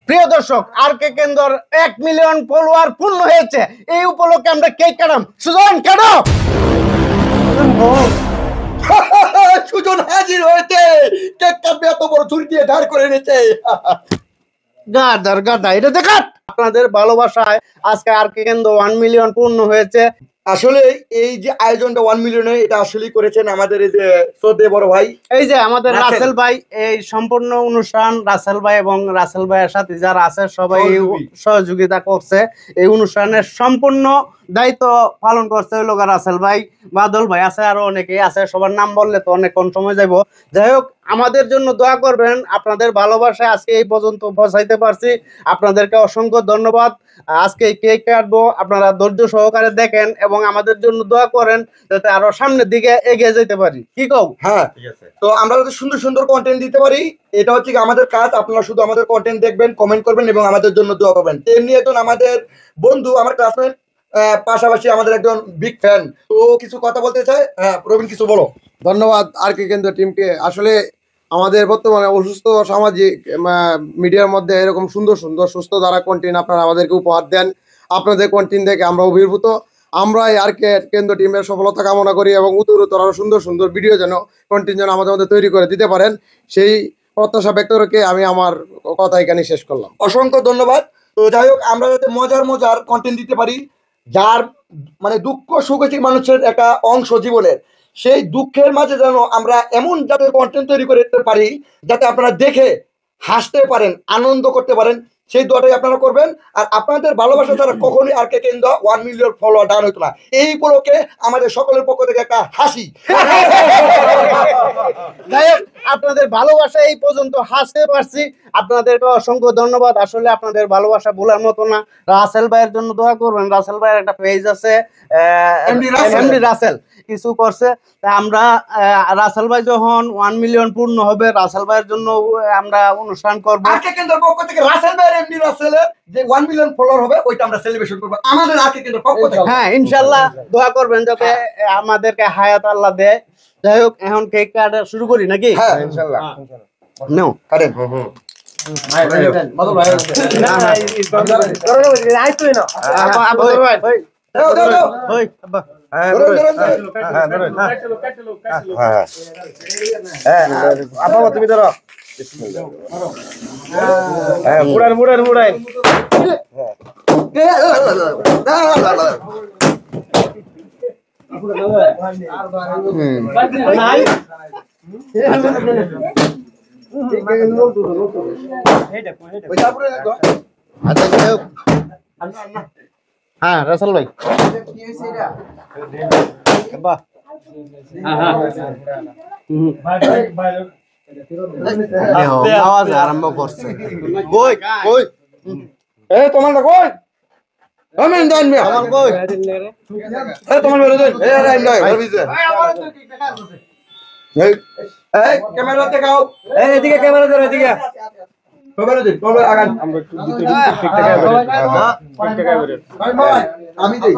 প্রিয় দর্শক, আর কে কেন্দ্র 1 মিলিয়ন ফলোয়ার পূর্ণ হয়েছে। এই উপলক্ষে আমরা কেক কাটাম। সুজন কাটো। সুজন হাজির হয়েছে, কেক কাটবে এত বড় ছুরি দিয়ে ধার করে এনেছে। গাদা এটা দেখাত। আপনাদের ভালোবাসায় আজকে আর কে কেন্দ্র 1 মিলিয়ন পূর্ণ হয়েছে। আসলে এই যে আয়োজনটা 1 মিলিয়নে, এটা আসলেই করেছেন আমাদের এই যে শ্রদ্ধেয় বড় ভাই, এই যে আমাদের রাসেল রাসেল ভাই। এই সম্পূর্ণ অনুষ্ঠান রাসেল ভাই এবং রাসেল ভাইয়ের সাথে যারা আছে সবাই সহযোগিতা করছে। এই অনুষ্ঠানের সম্পূর্ণ দায়িত্ব পালন করছে হলো রাসেল ভাই, বাদল ভাই আছে, আরো অনেকেই আছে। সবার নাম বললে তো অনেক কম সময় যাইব। যাই হোক, আমাদের জন্য দোয়া করবেন। আপনাদের ভালোবাসায় আজকে এই পর্যন্ত পৌঁছাইতে পারছি। আপনাদেরকে অসংখ্য ধন্যবাদ। আজকে কেক কাটবো, আপনারা ধৈর্য সহকারে দেখেন এবং আমাদের জন্য দোয়া করেন যাতে আরো সামনের দিকে এগিয়ে যেতে পারি। কি কও? হ্যাঁ, তো আমরা যাতে সুন্দর সুন্দর কন্টেন্ট দিতে পারি, এটা হচ্ছে কি আমাদের কাজ। আপনারা শুধু আমাদের কন্টেন্ট দেখবেন, কমেন্ট করবেন এবং আমাদের জন্য দোয়া করবেন। তেমনি একজন আমাদের বন্ধু, আমার ক্লাসমেট, পাশাপাশি আমাদের একজন বিগ ফ্যান, তো কিছু কথা বলতে চাই। রবিন, কিছু বলো। ধন্যবাদ আর কে কেন্দ্র টিমকে। আসলে আমাদের বর্তমানে অসুস্থ সামাজিক মিডিয়ার মধ্যে এরকম সুন্দর সুন্দর সুস্থ ধারা কন্টেন্ট আপনারা আমাদেরকে উপহার দেন। আপনাদের কন্টেন্ট দেখে আমরা অভিভূত। আমরা এই আর কে কেন্দ্র টিমের সফলতা কামনা করি এবং উত্তরোত্তর আরো সুন্দর সুন্দর ভিডিও যেন কন্টেন্ট যেন আমাদের মধ্যে তৈরি করে দিতে পারেন, সেই প্রত্যাশা ব্যক্ত রেখে আমি আমার কথা এখানে শেষ করলাম। অসংখ্য ধন্যবাদ। তো যাই হোক, আমরা যাতে মজার মজার কন্টেন্ট দিতে পারি, যার মানে দুঃখ সুখ হচ্ছে মানুষের একটা অংশ জীবনের, সেই দুঃখের মাঝে যেন আমরা এমন যাতে কন্টেন্ট তৈরি করতে পারি যাতে আপনারা দেখে হাসতে পারেন, আনন্দ করতে পারেন, সেই দোয়াটাই আপনারা করবেন। আর আপনাদের ভালোবাসা ছাড়া কখনোই আর কে কেন্দ্র 1 মিলিয়ন ফলোয়ার ডাউন হতো না। এই উপলক্ষে আমাদের সকলের পক্ষ থেকে একটা হাসি। যাই হোক, আপনাদের ভালোবাসা এই পর্যন্ত হাসতে পারছি। আপনাদেরকে অসংখ্য ধন্যবাদ। আসলে আপনাদের ভালোবাসা ভোলার মতো না। রাসেল ভাইয়ের জন্য দোয়া করবেন। রাসেল ভাইয়ের একটা পেজ আছে, এমডি রাসেল কিছু করছে। তা আমরা রাসেল ভাই যখন 1 মিলিয়ন পূর্ণ হবে, রাসেল ভাইয়ের জন্য আমরা অনুষ্ঠান করব। আর কে কেন্দ্রের পক্ষ থেকে রাসেল ভাইয়ের, এমডি রাসেলের যে 1 মিলিয়ন ফলোয়ার হবে, ওইটা আমরা সেলিব্রেশন করব আমাদের আর কে কেন্দ্রের পক্ষ থেকে। হ্যাঁ, ইনশাআল্লাহ দোয়া করবেন যাতে আমাদেরকে হায়াত আল্লাহ দেয়। যাই হোক, এখন কেক কাটা শুরু করি নাকি? হ্যাঁ, ইনশাআল্লাহ। নাও কাটেন। দাও, দাও, দাও। ওই আব্বা, ধরুন, ধরুন, ধরুন। তুমি ধরো। মুড়ান মুড়ান মুড়ান। হ্যাঁ রাসেল ভাই, বাহ, আওয়াজ আরম্ভ করছে। কই কই এ তোমার না কই? আমি দেন মিয়া। আমার কই? এ তোমার বেরো দেন। এ রাইন নাই, ভাবিছে। এই এই ক্যামেরা দেখাও। এই এদিকে ক্যামেরা ধরো, এদিকে। বেরো দেন, তোমরা আগান। আমরা একটু ঠিক টাকা বেরো। আমি দেই।